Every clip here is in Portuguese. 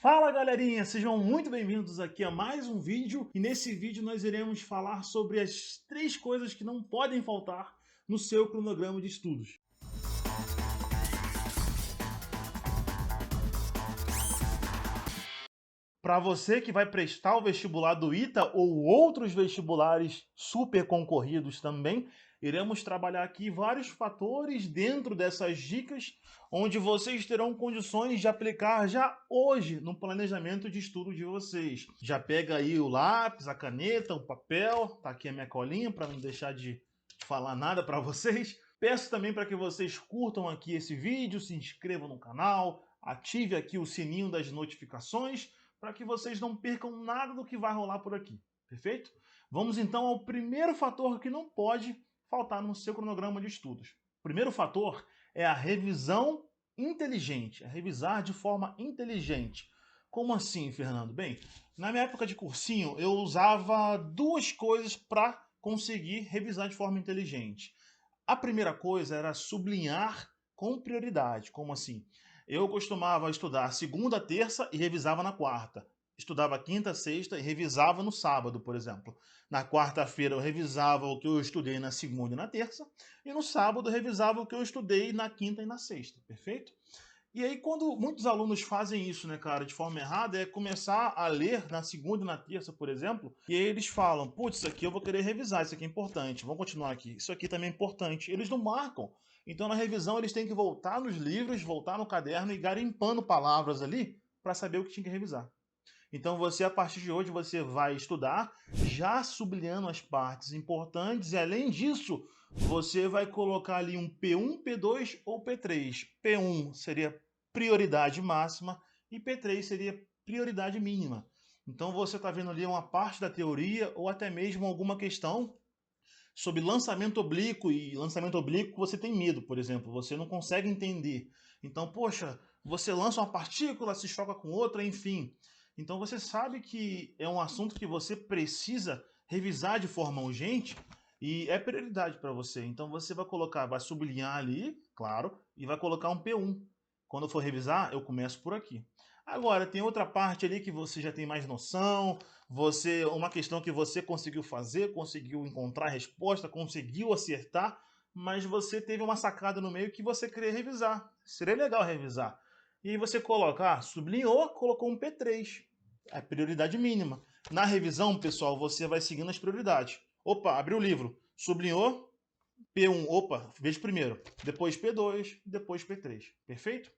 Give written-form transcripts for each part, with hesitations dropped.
Fala galerinha, sejam muito bem-vindos aqui a mais um vídeo e nesse vídeo nós iremos falar sobre as 3 coisas que não podem faltar no seu cronograma de estudos. Para você que vai prestar o vestibular do ITA ou outros vestibulares super concorridos também, iremos trabalhar aqui vários fatores dentro dessas dicas, onde vocês terão condições de aplicar já hoje no planejamento de estudo de vocês. Já pega aí o lápis, a caneta, o papel, tá aqui a minha colinha para não deixar de falar nada para vocês. Peço também para que vocês curtam aqui esse vídeo, se inscrevam no canal, ative aqui o sininho das notificações, para que vocês não percam nada do que vai rolar por aqui, perfeito? Vamos então ao primeiro fator que não pode faltar no seu cronograma de estudos. O primeiro fator é a revisão inteligente, é revisar de forma inteligente. Como assim, Fernando? Bem, na minha época de cursinho, eu usava 2 coisas para conseguir revisar de forma inteligente. A primeira coisa era sublinhar com prioridade. Como assim? Eu costumava estudar segunda, terça e revisava na quarta. Estudava quinta, sexta e revisava no sábado, por exemplo. Na quarta-feira eu revisava o que eu estudei na segunda e na terça. E no sábado eu revisava o que eu estudei na quinta e na sexta. Perfeito? E aí, quando muitos alunos fazem isso, né, cara, de forma errada, é começar a ler na segunda e na terça, por exemplo, e aí eles falam, putz, isso aqui eu vou querer revisar, isso aqui é importante, vamos continuar aqui, isso aqui também é importante. Eles não marcam. Então, na revisão, eles têm que voltar nos livros, voltar no caderno e garimpando palavras ali para saber o que tinha que revisar. Então você, a partir de hoje, você vai estudar já sublinhando as partes importantes e, além disso, você vai colocar ali um P1, P2 ou P3. P1 seria prioridade máxima e P3 seria prioridade mínima. Então você está vendo ali uma parte da teoria ou até mesmo alguma questão sobre lançamento oblíquo, e lançamento oblíquo você tem medo, por exemplo, você não consegue entender. Então, poxa, você lança uma partícula, se choca com outra, enfim. Então você sabe que é um assunto que você precisa revisar de forma urgente e é prioridade para você. Então você vai colocar, vai sublinhar ali, claro, e vai colocar um P1. Quando eu for revisar, eu começo por aqui. Agora, tem outra parte ali que você já tem mais noção, uma questão que você conseguiu fazer, conseguiu encontrar a resposta, conseguiu acertar, mas você teve uma sacada no meio que você queria revisar. Seria legal revisar. E aí você coloca, sublinhou, colocou um P3. É prioridade mínima. Na revisão, pessoal, você vai seguindo as prioridades. Opa, abriu o livro. Sublinhou, P1, opa, veja primeiro. Depois P2, depois P3. Perfeito?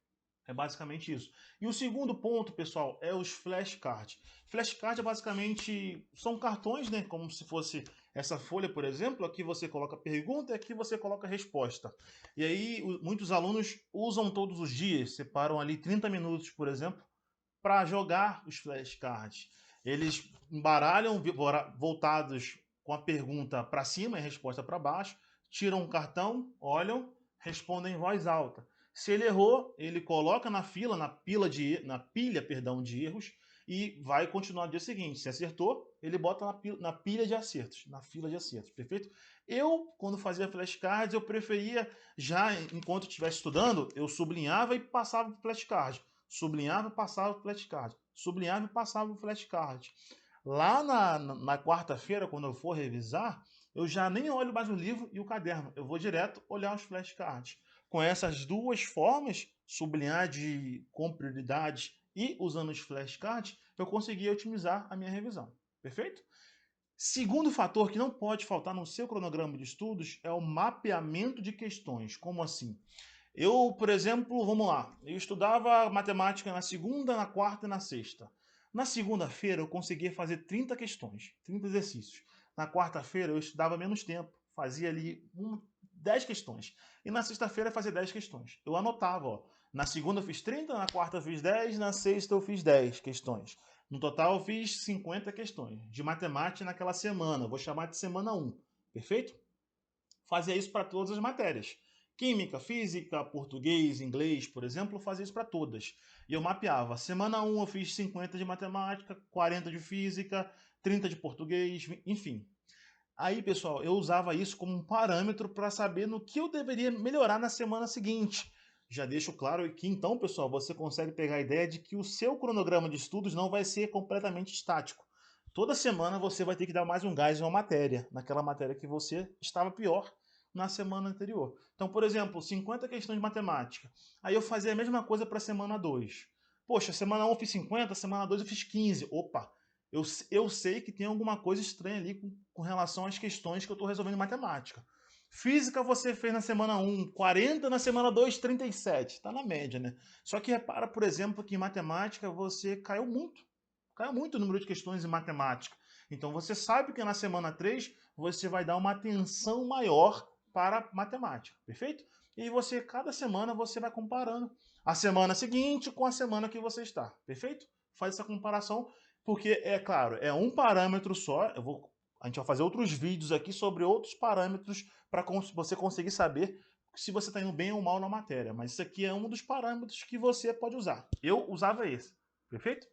É basicamente isso. E o segundo ponto, pessoal, é os flashcards. Flashcard é basicamente são cartões, né? Como se fosse essa folha, por exemplo. Aqui você coloca pergunta e aqui você coloca resposta. E aí muitos alunos usam todos os dias, separam ali 30 minutos, por exemplo, para jogar os flashcards. Eles embaralham voltados com a pergunta para cima e a resposta para baixo, tiram um cartão, olham, respondem em voz alta. Se ele errou, ele coloca na fila, na pilha, perdão, de erros e vai continuar no dia seguinte. Se acertou, ele bota na pilha de acertos, na fila de acertos, perfeito? Eu, quando fazia flashcards, eu preferia já, enquanto estivesse estudando, eu sublinhava e passava para flashcard. Sublinhava e passava para flashcard. Sublinhava e passava para flashcard. Lá na quarta-feira, quando eu for revisar, eu já nem olho mais o livro e o caderno. Eu vou direto olhar os flashcards. Com essas 2 formas, sublinhar com prioridades e usando os flashcards, eu consegui otimizar a minha revisão. Perfeito? Segundo fator que não pode faltar no seu cronograma de estudos é o mapeamento de questões. Como assim? Eu, por exemplo, vamos lá, eu estudava matemática na segunda, na quarta e na sexta. Na segunda-feira eu conseguia fazer 30 questões, 30 exercícios. Na quarta-feira eu estudava menos tempo, fazia ali 10 questões. E na sexta-feira fazia 10 questões. Eu anotava, ó, na segunda eu fiz 30, na quarta eu fiz 10, na sexta eu fiz 10 questões. No total eu fiz 50 questões de matemática naquela semana, vou chamar de semana 1, perfeito? Fazia isso para todas as matérias. Química, física, português, inglês, por exemplo, eu fazia isso para todas. E eu mapeava. Semana 1 eu fiz 50 de matemática, 40 de física, 30 de português, enfim. Aí, pessoal, eu usava isso como um parâmetro para saber no que eu deveria melhorar na semana seguinte. Já deixo claro que então, pessoal, você consegue pegar a ideia de que o seu cronograma de estudos não vai ser completamente estático. Toda semana você vai ter que dar mais um gás em uma matéria, naquela matéria que você estava pior na semana anterior. Então, por exemplo, 50 questões de matemática. Aí eu fazia a mesma coisa para a semana 2. Poxa, semana 1 eu fiz 50, semana 2 eu fiz 15. Opa, eu sei que tem alguma coisa estranha ali com relação às questões que eu estou resolvendo em matemática. Física você fez na semana 1, 40, na semana 2, 37. Está na média, né? Só que repara, por exemplo, que em matemática você caiu muito. Caiu muito o número de questões em matemática. Então você sabe que na semana 3 você vai dar uma atenção maior para matemática, perfeito? E você, cada semana, você vai comparando a semana seguinte com a semana que você está, perfeito? Faz essa comparação, porque, é claro, é um parâmetro só. A gente vai fazer outros vídeos aqui sobre outros parâmetros para você conseguir saber se você está indo bem ou mal na matéria. Mas isso aqui é um dos parâmetros que você pode usar. Eu usava esse, perfeito?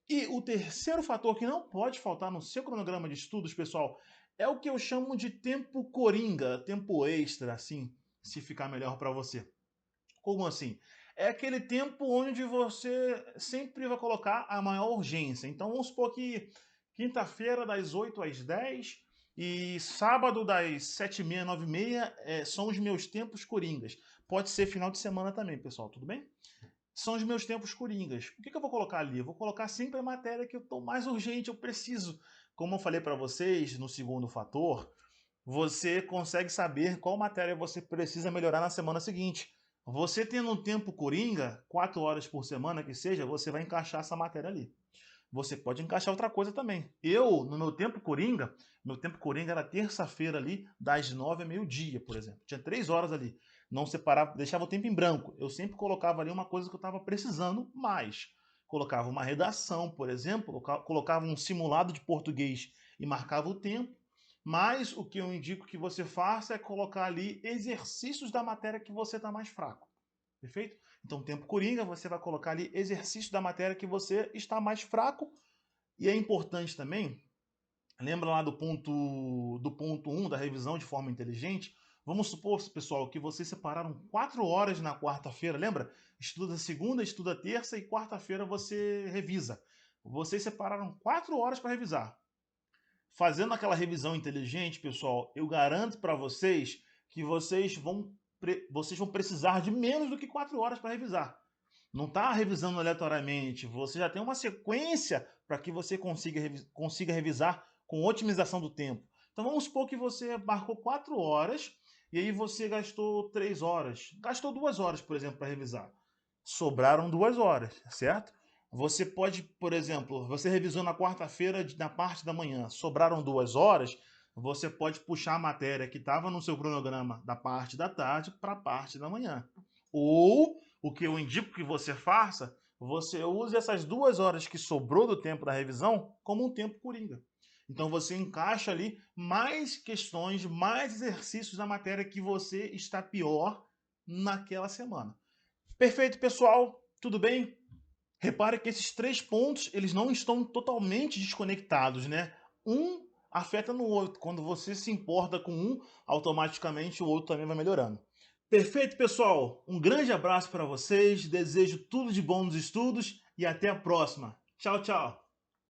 E o terceiro fator que não pode faltar no seu cronograma de estudos, pessoal, é o que eu chamo de tempo coringa, tempo extra, assim, se ficar melhor para você. Como assim? É aquele tempo onde você sempre vai colocar a maior urgência. Então vamos supor que quinta-feira das 8 às 10 e sábado das 7h30, 9h30 são os meus tempos coringas. Pode ser final de semana também, pessoal, tudo bem? São os meus tempos coringas. O que eu vou colocar ali? Eu vou colocar sempre a matéria que eu estou mais urgente, eu preciso. Como eu falei para vocês no segundo fator, você consegue saber qual matéria você precisa melhorar na semana seguinte. Você tendo um tempo coringa, 4 horas por semana que seja, você vai encaixar essa matéria ali. Você pode encaixar outra coisa também. Eu, no meu tempo coringa era terça-feira ali, das 9 a meio-dia, por exemplo. Tinha 3 horas ali. Não separava, deixava o tempo em branco. Eu sempre colocava ali uma coisa que eu estava precisando mais. Colocava uma redação, por exemplo, colocava um simulado de português e marcava o tempo. Mas o que eu indico que você faça é colocar ali exercícios da matéria que você está mais fraco. Perfeito? Então, tempo coringa, você vai colocar ali exercício da matéria que você está mais fraco. E é importante também, lembra lá do ponto 1 da revisão de forma inteligente? Vamos supor, pessoal, que vocês separaram 4 horas na quarta-feira, lembra? Estuda segunda, estuda terça e quarta-feira você revisa. Vocês separaram 4 horas para revisar. Fazendo aquela revisão inteligente, pessoal, eu garanto para vocês que vocês vão precisar de menos do que 4 horas para revisar. Não está revisando aleatoriamente, você já tem uma sequência para que você consiga revisar com otimização do tempo. Então vamos supor que você marcou 4 horas e aí você gastou 3 horas. Gastou 2 horas, por exemplo, para revisar. Sobraram 2 horas, certo? Você pode, por exemplo, você revisou na quarta-feira na parte da manhã, sobraram 2 horas, você pode puxar a matéria que estava no seu cronograma da parte da tarde para a parte da manhã. Ou, o que eu indico que você faça, você use essas 2 horas que sobrou do tempo da revisão como um tempo coringa. Então você encaixa ali mais questões, mais exercícios da matéria que você está pior naquela semana. Perfeito, pessoal? Tudo bem? Repare que esses 3 pontos, eles não estão totalmente desconectados, né? Um afeta no outro. Quando você se importa com um, automaticamente o outro também vai melhorando. Perfeito, pessoal? Um grande abraço para vocês, desejo tudo de bom nos estudos e até a próxima. Tchau, tchau!